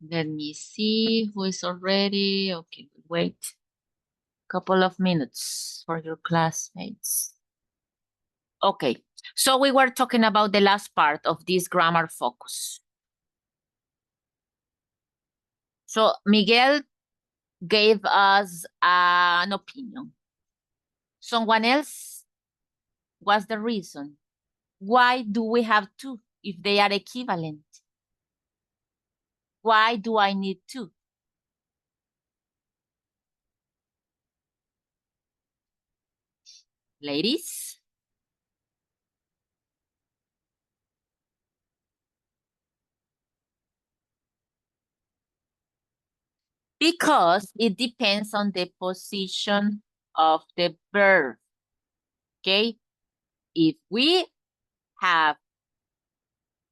Let me see who is already. Okay, wait. Couple of minutes for your classmates. Okay, so we were talking about the last part of this grammar focus. So Miguel gave us an opinion. Someone else, what's the reason? Why do we have two if they are equivalent? Why do I need two? Ladies? Because it depends on the position of the verb. Okay? If we have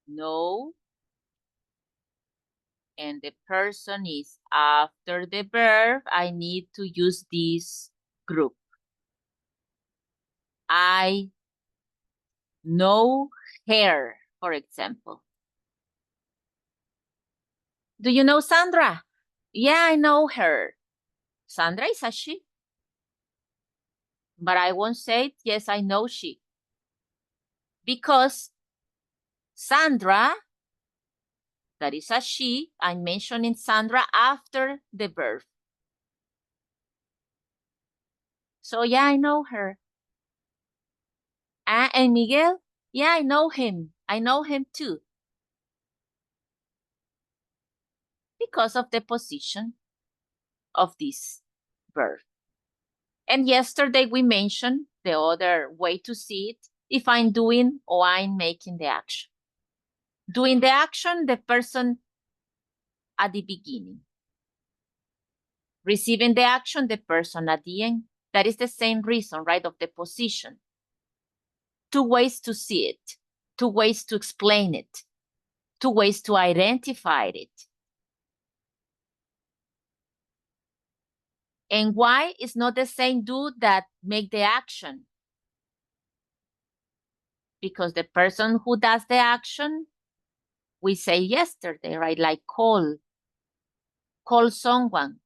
no and the person is after the verb, I need to use this group. I know her, for example. Do you know Sandra? Yeah, I know her. Sandra is a she. But I won't say, yes, I know she. Because Sandra, that is a she, I'm mentioning Sandra after the verb. So yeah, I know her. And Miguel, yeah, I know him. I know him too. Because of the position of this verb. And yesterday we mentioned the other way to see it, if I'm doing or I'm making the action. Doing the action, the person at the beginning. Receiving the action, the person at the end. That is the same reason, right, of the position. Two ways to see it, two ways to explain it, two ways to identify it. And why is not the same do that make the action? Because the person who does the action, we say yesterday, right? Like call someone.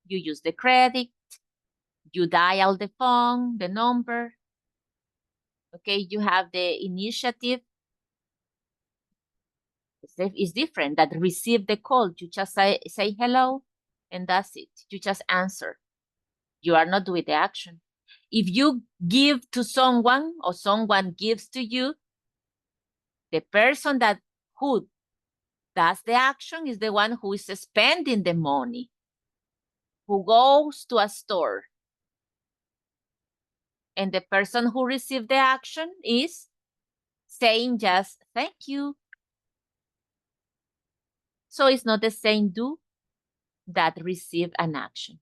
You use the credit, you dial the phone, the number. Okay, you have the initiative. It's different that receive the call. You just say hello and that's it. You just answer. You are not doing the action. If you give to someone or someone gives to you, the person that who does the action is the one who is spending the money, who goes to a store. And the person who received the action is saying just thank you. So it's not the same do that receive an action.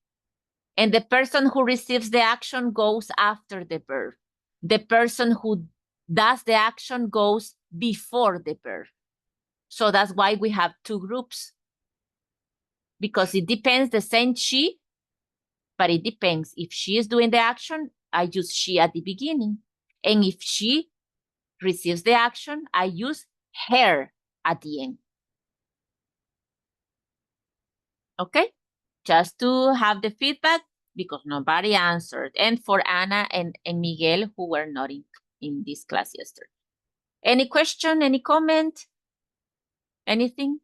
And the person who receives the action goes after the verb. The person who does the action goes before the verb. So that's why we have two groups. Because it depends, the same she, but it depends. If she is doing the action, I use she at the beginning. And if she receives the action, I use her at the end. Okay? Just to have the feedback because nobody answered. And for Ana and Miguel who were not in this class yesterday. Any question, any comment? Anything?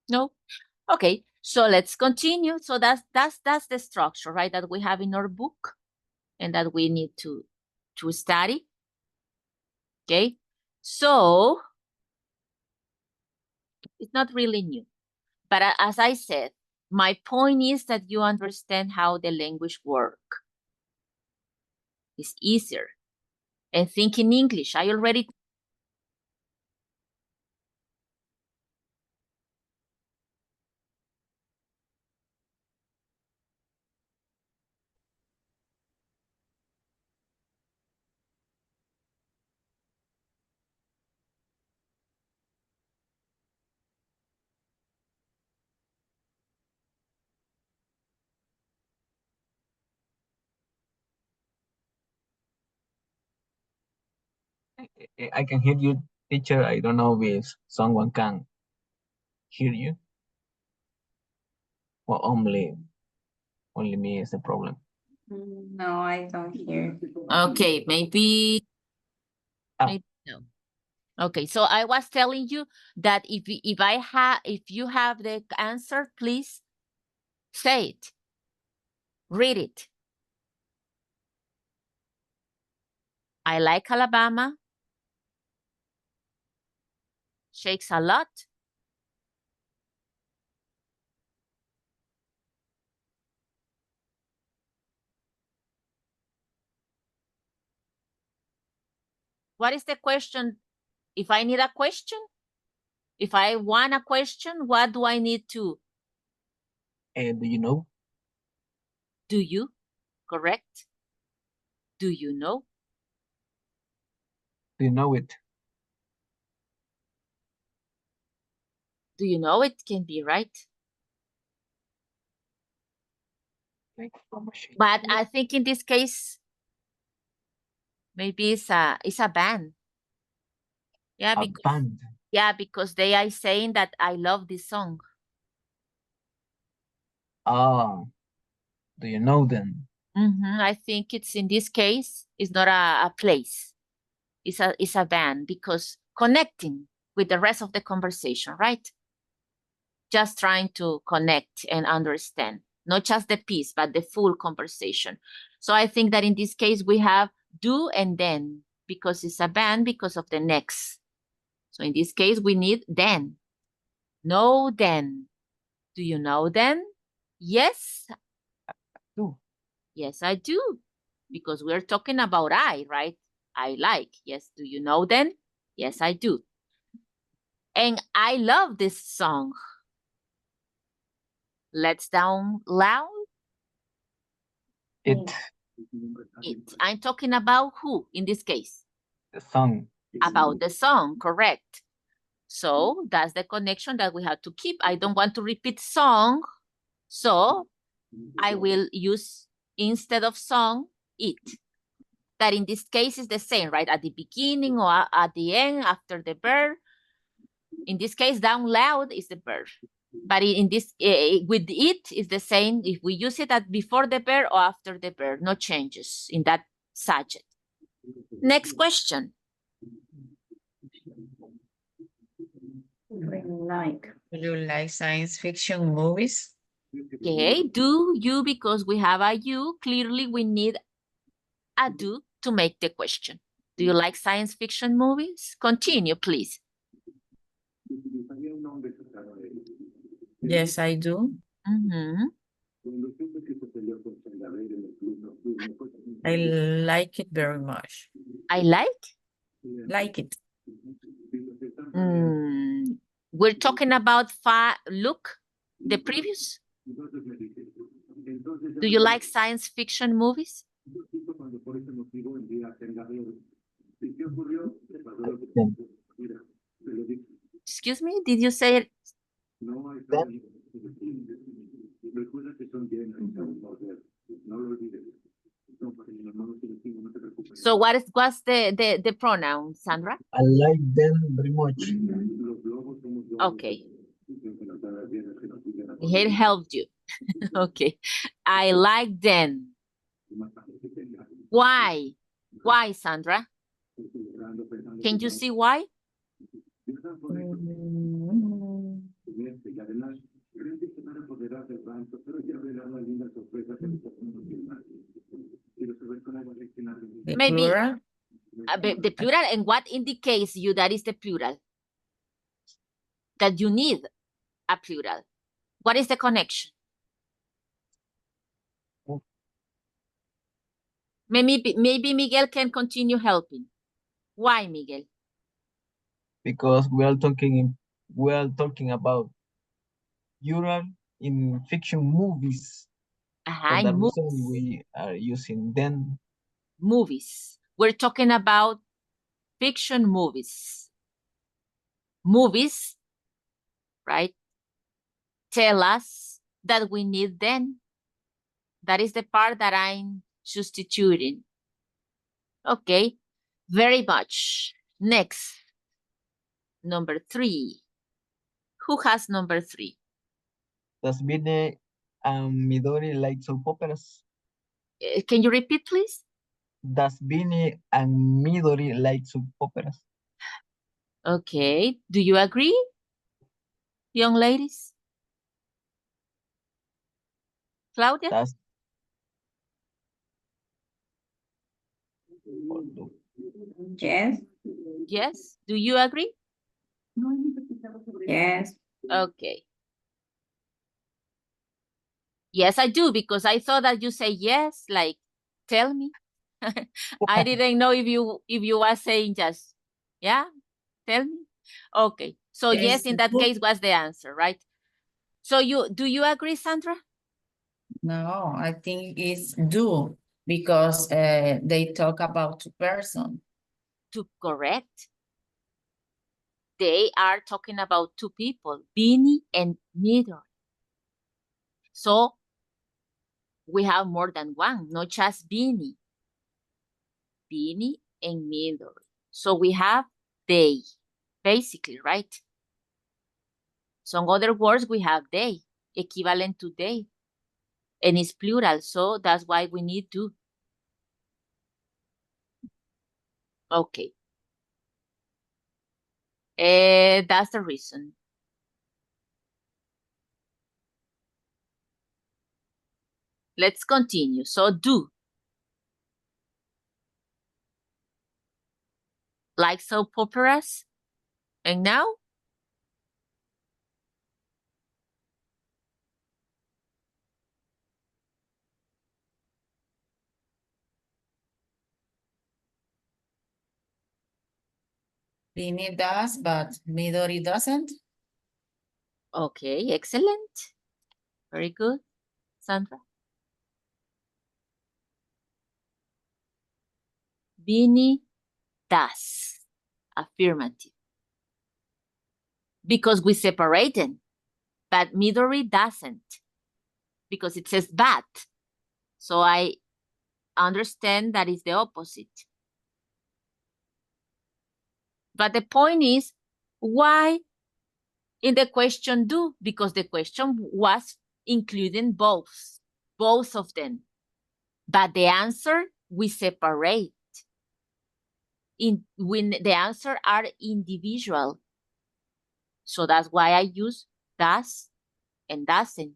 No? Okay, so let's continue. So that's the structure, right, that we have in our book and that we need to study. Okay, so it's not really new. But as I said, my point is that you understand how the language works. It's easier. And think in English. I already I can hear you Teacher, I don't know if someone can hear you or only me is the problem. No, I don't hear. Okay, maybe Ah. no. Okay, so I was telling you that if you have the answer, please say it. Read it. I like Alabama. Shakes a lot. What is the question? If I need a question, if I want a question, what do I need to? Do you know? Do you? Correct? Do you know? Do you know it? Do you know it can be right? But I think in this case, maybe it's a band. Yeah, A because band. because they are saying that I love this song. Ah, do you know them? I think it's in this case, it's not a place. It's a band because connecting with the rest of the conversation, right? Just trying to connect and understand, not just the piece, but the full conversation. So I think that in this case, we have do and then, because it's a band, because of the next. So in this case, we need then. Know then. Do you know then? Yes. Do. Yes, I do. Because we're talking about I, right? I like. Yes. Do you know then? Yes, I do. And I love this song. Let's down loud. It. It. I'm talking about who in this case? The song. About the song, correct. So that's the connection that we have to keep. I don't want to repeat song. So I will use, instead of song, it. That in this case is the same, right? At the beginning or at the end, after the verb. In this case, down loud is the verb. But in this, with it is the same if we use it at before the verb or after the verb. No changes in that subject. Next question. Do you like science fiction movies? Okay, do you, because we have a you, clearly we need a do to make the question. Do you like science fiction movies? Continue, please. Yes, I do. I like it very much. I like? Like it. We're talking about look, the previous. Do you like science fiction movies? Excuse me, did you say it? So what's the pronoun, Sandra? I like them very much. Okay. It helped you. Okay. I like them. Why? Why, Sandra? Can you see why? Maybe Plural? the plural, and what indicates you that is the plural? That you need a plural. What is the connection? Maybe Miguel can continue helping. Why, Miguel? Because we are talking about plural in fiction movies. For that reason, we are using then. Movies. We're talking about fiction movies. Movies, right? Tell us that we need then. That is the part that I'm substituting. Okay, very much. Next. Number 3. Who has number 3? Does Bini and Midori like soap operas? Can you repeat, please? Does Bini and Midori like soap operas? Okay. Do you agree, young ladies? Claudia? Does Yes. Yes. Do you agree? Yes. Okay. Yes, I do, because I thought that you say yes, like, tell me. I didn't know if you were saying just, yeah, tell me. Okay. So yes, in that case was the answer, right? So do you agree, Sandra? No, I think it's do because they talk about two person. To correct. They are talking about two people, Bini and Midori. So we have more than one, not just Bini. Bini and Midori. So we have they, basically, right? Some other words we have they, equivalent to they. And it's plural, so that's why we need to. Okay. That's the reason. Let's continue. So do. Like soap operas? And now? Bini does, but Midori doesn't. Okay, excellent. Very good, Sandra. Bini does. Affirmative. Because we separate them. But Midori doesn't. Because it says but. So I understand that is the opposite. But the point is, why in the question do? Because the question was including both of them. But the answer we separate. When the answer are individual. So that's why I use does and doesn't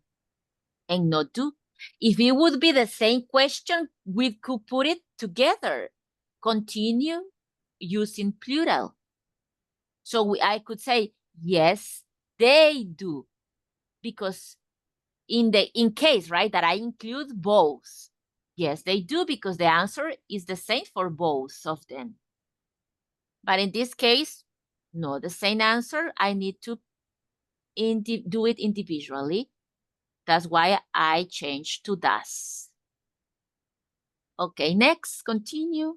and not do. If it would be the same question, we could put it together. Continue using plural. So I could say, yes, they do. Because in case, right, that I include both. Yes, they do, because the answer is the same for both of them. But in this case, no, the same answer. I need to do it individually. That's why I changed to does. Okay, next, continue.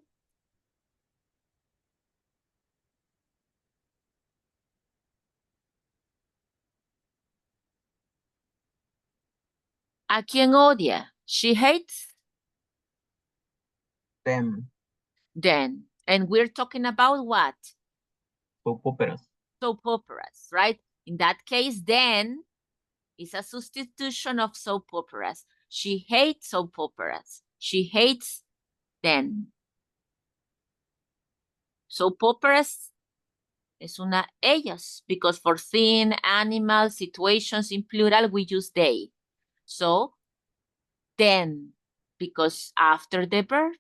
¿A quién odia? She hates them them. And we're talking about what? soap operas? Soap operas, right? In that case, then is a substitution of soap operas. She hates soap operas. She hates them. Soap operas es una ellas, because for thing, animal, situations in plural, we use they. So, then, because after the verb,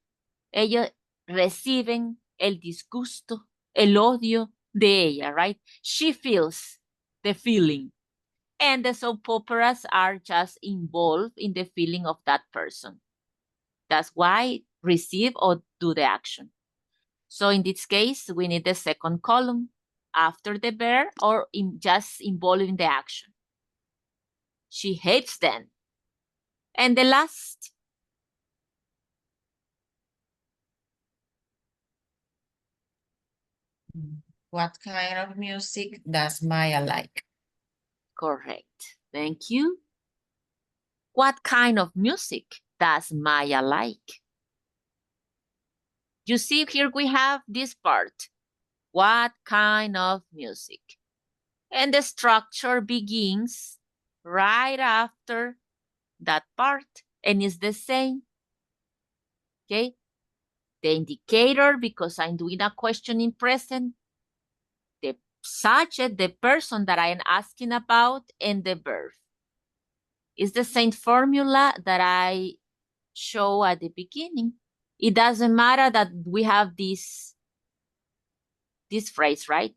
ellos reciben el disgusto, el odio de ella, right? She feels the feeling. And the soap operas are just involved in the feeling of that person. That's why receive or do the action. So in this case, we need the second column after the verb or just involving the action. She hates them. And the last. What kind of music does Maya like? Correct. Thank you. What kind of music does Maya like? You see, here we have this part. What kind of music? And the structure begins right after that part, and it's the same. Okay? The indicator, because I'm doing a question in present, the subject, the person that I am asking about, and the verb. It's the same formula that I show at the beginning. It doesn't matter that we have this phrase, right?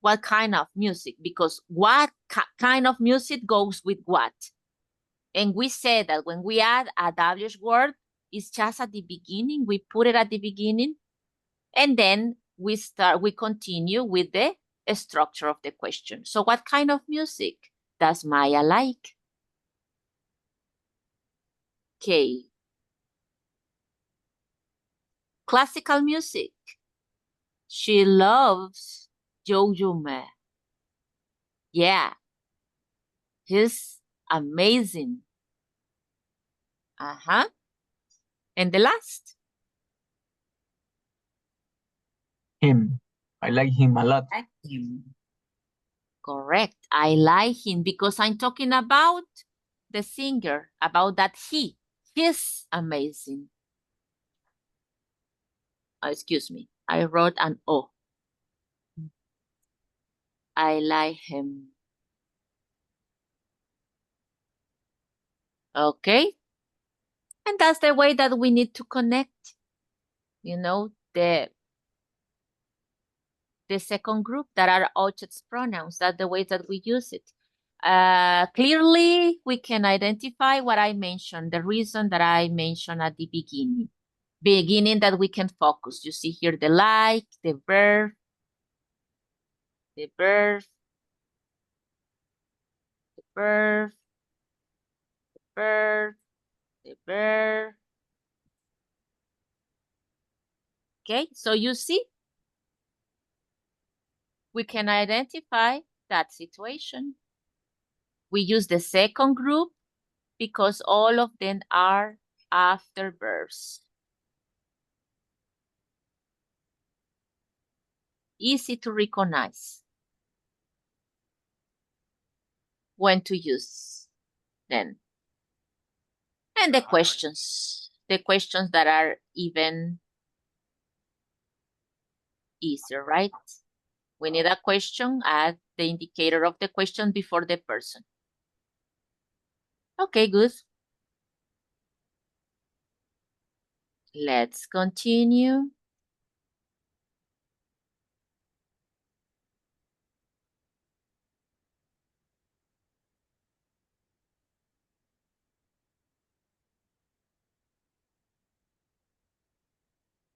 What kind of music? Because what kind of music goes with what? And we said that when we add a WH word, it's just at the beginning. We put it at the beginning, and then we continue with the structure of the question. So what kind of music does Maya like? Okay. Classical music. She loves Yo-Yo Ma. Yeah. He's amazing. Uh-huh. And the last? Him. I like him a lot. Like him. Correct. I like him because I'm talking about the singer, about that he's amazing. Excuse me. I wrote an O. I like him. Okay. And that's the way that we need to connect, you know, the second group that are objects pronouns. That's the way that we use it. Clearly, we can identify what I mentioned, the reason that I mentioned at the beginning that we can focus. You see here the like, the verb, the verb, the verb, the verb, the verb. Okay, so you see, we can identify that situation. We use the second group because all of them are after verbs. Easy to recognize when to use them. And the questions that are even easier, right? We need a question, add the indicator of the question before the person. Okay, good. Let's continue.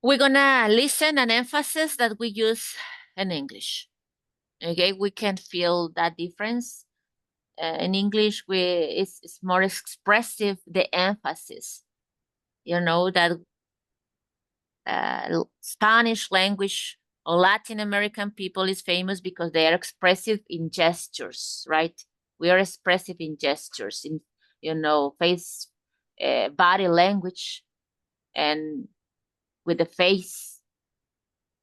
We're gonna listen an emphasis that we use in English. Okay, we can feel that difference. In English, it's more expressive, the emphasis. You know, that Spanish language or Latin American people is famous because they are expressive in gestures, right? We are expressive in gestures, in, you know, face, body language, and with the face,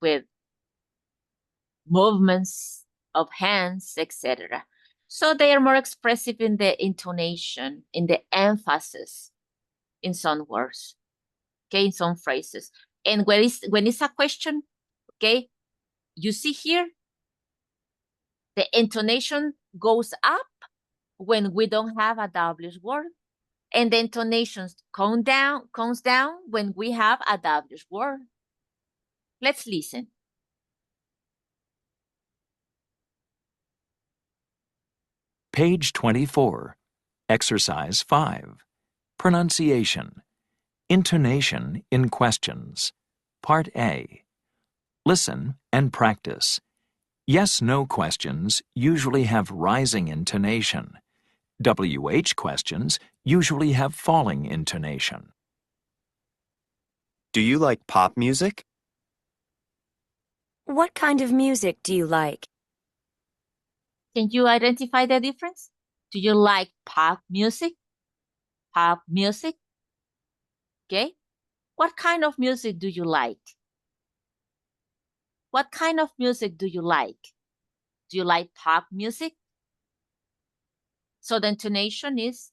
with movements of hands, etc. So they are more expressive in the intonation, in the emphasis, in some words, okay, in some phrases. And when it's a question, okay, you see here, the intonation goes up when we don't have a WH word, and the intonation comes down when we have a WH word. Let's listen. Page 24, Exercise 5, Pronunciation, Intonation in Questions, Part A. Listen and practice. Yes-no questions usually have rising intonation. WH questions usually have falling intonation. Do you like pop music? What kind of music do you like? Can you identify the difference? Do you like pop music? Pop music? Okay. What kind of music do you like? What kind of music do you like? Do you like pop music? So the intonation is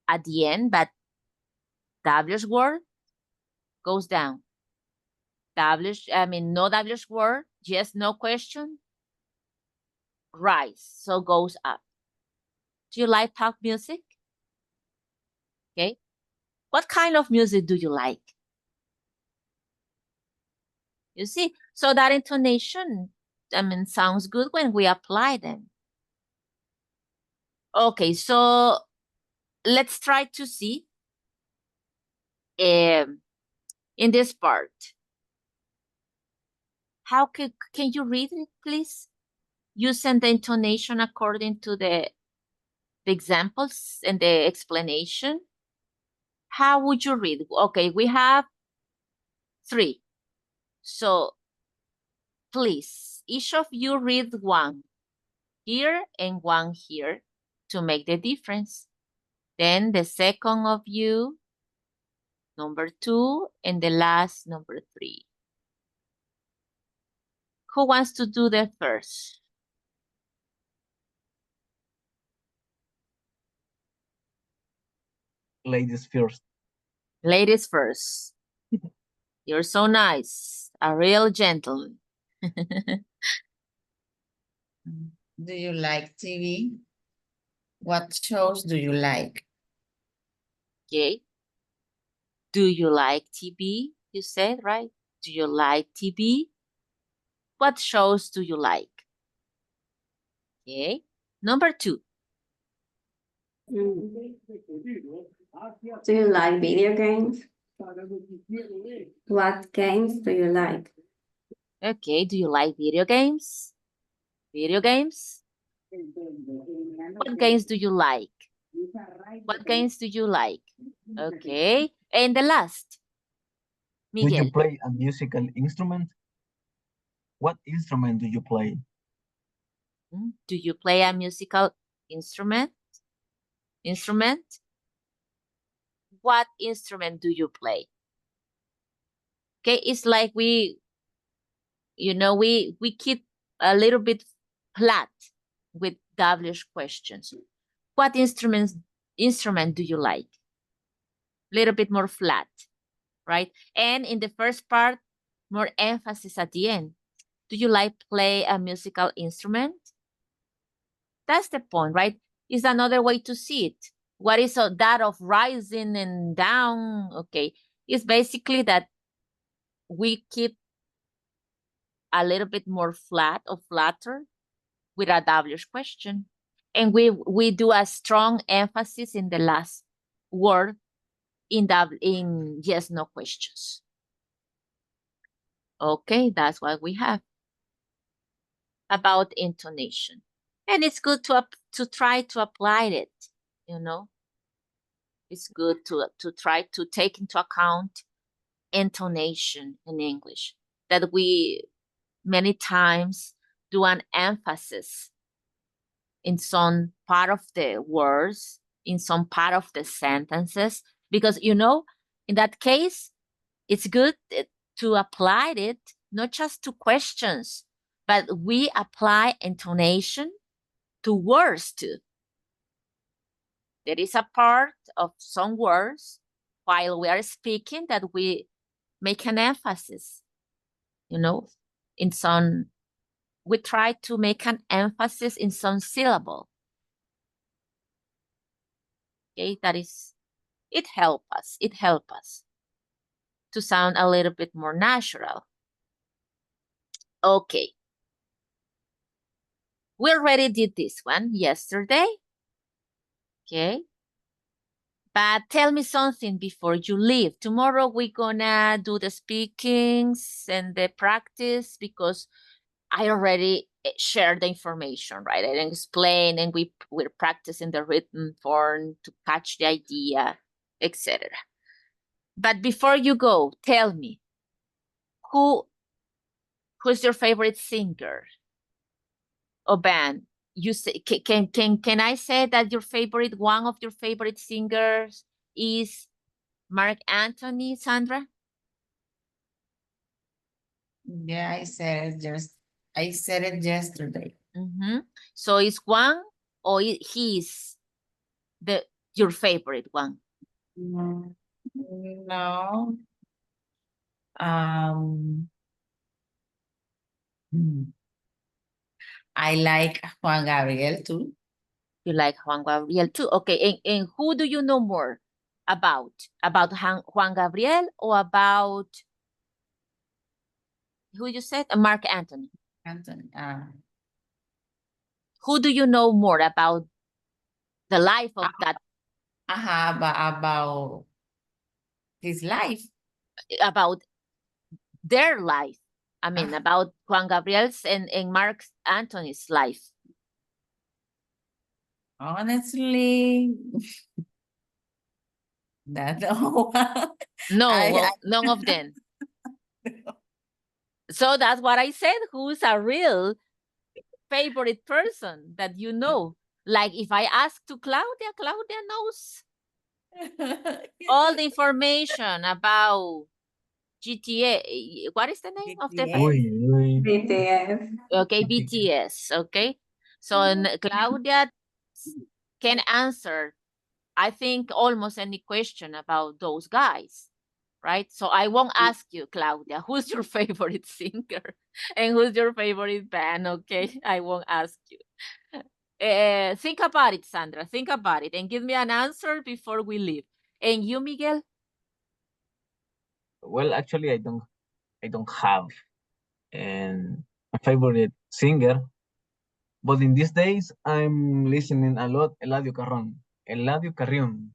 at the end, but W's word goes down. No W's word, yes, no question, rise, so goes up. Do you like pop music? Okay. What kind of music do you like? You see, so that intonation, sounds good when we apply them. Okay, so let's try to see in this part. How can you read it, please? Using the intonation according to the examples and the explanation. How would you read? Okay, we have 3. So please, each of you read one here and one here to make the difference. Then the second of you, number 2, and the last, number 3. Who wants to do the first? Ladies first. Ladies first. You're so nice. A real gentleman. Do you like TV? What shows do you like? Okay. Do you like TV? You said, right? Do you like TV? What shows do you like? Okay. Number 2. Do you like video games? What games do you like? Okay. Do you like video games? Video games? What games do you like? What games do you like? Okay. And the last. Do you Miguel. play a musical instrument? What instrument do you play? Do you play a musical instrument? What instrument do you play? Okay, it's like we keep a little bit flat with W questions. What instrument do you like? A little bit more flat, right? And in the first part, more emphasis at the end. Do you like play a musical instrument? That's the point, right? It's another way to see it. What is that of rising and down? Okay, it's basically that we keep a little bit more flat or flatter with a W question. And we do a strong emphasis in the last word in yes, no questions. Okay, that's what we have about intonation. And it's good to try to apply it, It's good to try to take into account intonation in English, that we many times do an emphasis in some part of the words, in some part of the sentences, because, in that case, it's good to apply it, not just to questions, but we apply intonation to words too. There is a part of some words while we are speaking that we make an emphasis, we try to make an emphasis in some syllable. Okay, it helps us to sound a little bit more natural. Okay. We already did this one yesterday. Okay. But tell me something before you leave. Tomorrow we're gonna do the speakings and the practice because I already shared the information, right? I explained and we're practicing the written form to catch the idea, etc. But before you go, tell me, who's your favorite singer or band? You say, can I say that one of your favorite singers is Mark Anthony, Sandra? Yeah, I said it yesterday. So is Juan or he's your favorite one? No. Um, I like Juan Gabriel too. You like Juan Gabriel too? Okay, and who do you know more about? About Juan Gabriel or about who you said? Mark Anthony. Anthony. Who do you know more about the life of that, About his life. about their life? I mean, about Juan Gabriel's and Mark Anthony's life. Honestly, that's all. No, well, none of them. So that's what I said. Who's a real favorite person that you know? Like if I ask to Claudia, Claudia knows all the information about GTA. What is the name of the band? BTS. BTS. Okay, BTS. Okay. So Claudia can answer, I think, almost any question about those guys, right? So I won't ask you, Claudia, who's your favorite singer and who's your favorite band, okay? I won't ask you. Think about it, Sandra. Think about it and give me an answer before we leave. And you, Miguel? Well, actually, I don't have a favorite singer, but in these days I'm listening a lot Eladio Carrión. Eladio Carrión.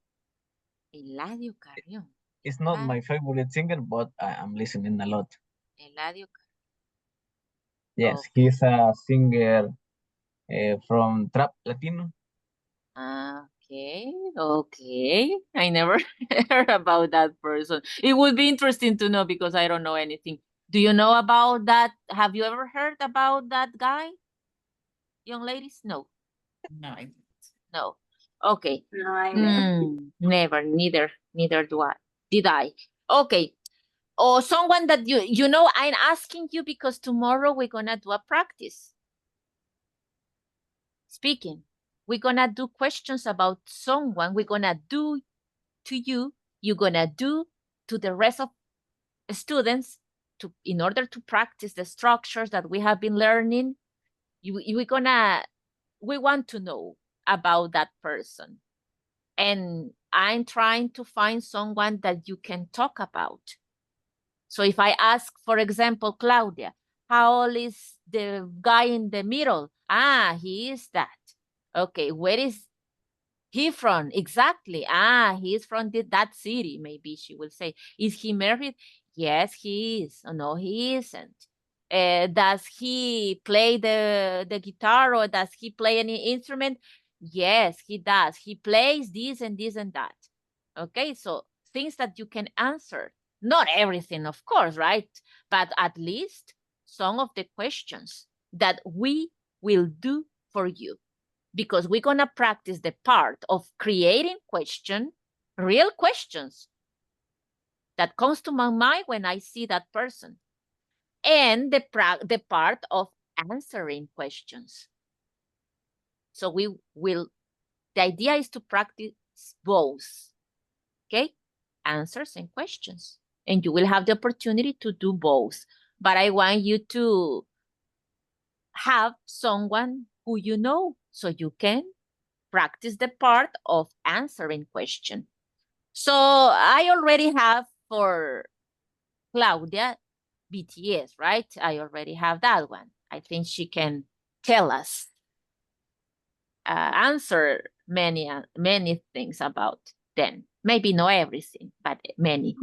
Eladio Carrión. It's not my favorite singer, but I'm listening a lot. Eladio Carrión. Yes, Okay. he's a singer from Trap Latino. Okay, okay. I never heard about that person. It would be interesting to know because I don't know anything. Do you know about that? Have you ever heard about that guy? Young ladies? No, No, no. Okay. No idea. Never, neither do I. Did I? Okay. Or someone that you know, I'm asking you because tomorrow we're gonna do a practice. Speaking. We're gonna do questions about someone. We're gonna do to you, you're gonna do to the rest of students in order to practice the structures that we have been learning. We want to know about that person. And I'm trying to find someone that you can talk about. So if I ask, for example, Claudia, how old is the guy in the middle? He is that. Okay, where is he from? Exactly. He is from that city, maybe she will say. Is he married? Yes, he is. Oh, no, he isn't. Does he play the guitar or does he play any instrument? Yes, he does. He plays this and this and that. Okay, so things that you can answer. Not everything, of course, right? But at least some of the questions that we will do for you, because we're going to practice the part of creating real questions that comes to my mind when I see that person, and the part of answering questions. So the idea is to practice both, okay? Answers and questions. And you will have the opportunity to do both. But I want you to have someone who you know so you can practice the part of answering question. So I already have for Claudia BTS, right? I already have that one. I think she can tell us, answer many things about them. Maybe not everything, but many.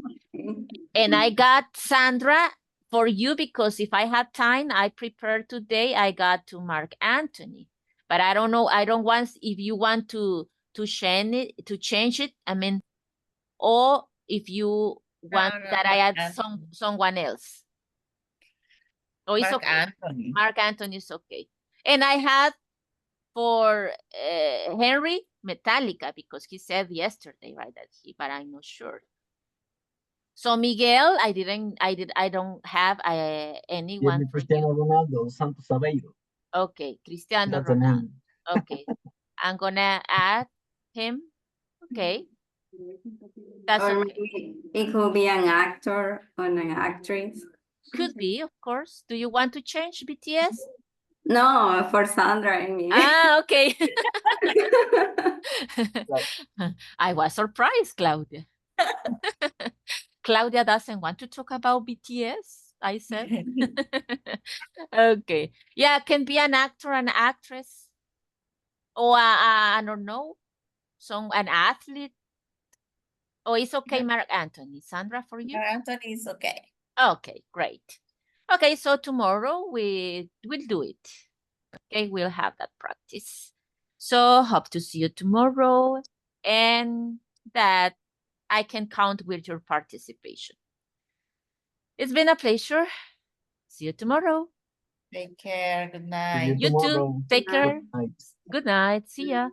And I got Sandra for you because if I had time, I prepared today. I got to Mark Anthony, but I don't know. I don't want if you want to change it. I mean, or if you want that I add someone else. Oh, it's Mark okay. Anthony. Mark Anthony is okay. And I had for Henry Metallica because he said yesterday, right, but I'm not sure. So Miguel, I don't have Give anyone me for Cristiano you. Ronaldo, Santos Aveiro. Okay, Cristiano That's the Ronaldo. name. Okay, I'm gonna add him. Okay, that's Or okay. maybe it could be an actor or an actress. Could be, of course. Do you want to change BTS? No, for Sandra, I mean. Ah, okay. I was surprised, Claudia. Claudia doesn't want to talk about BTS, I said. Okay. Yeah, can be an actor, an actress, or I don't know, an athlete. Oh, it's okay, Mark Anthony. Sandra, for you? Anthony is okay. Okay, great. Okay, so tomorrow we'll do it. Okay, we'll have that practice. So hope to see you tomorrow and that I can count with your participation. It's been a pleasure. See you tomorrow. Take care. Good See you night. You too. tomorrow. Take care. Night. Good night. See ya.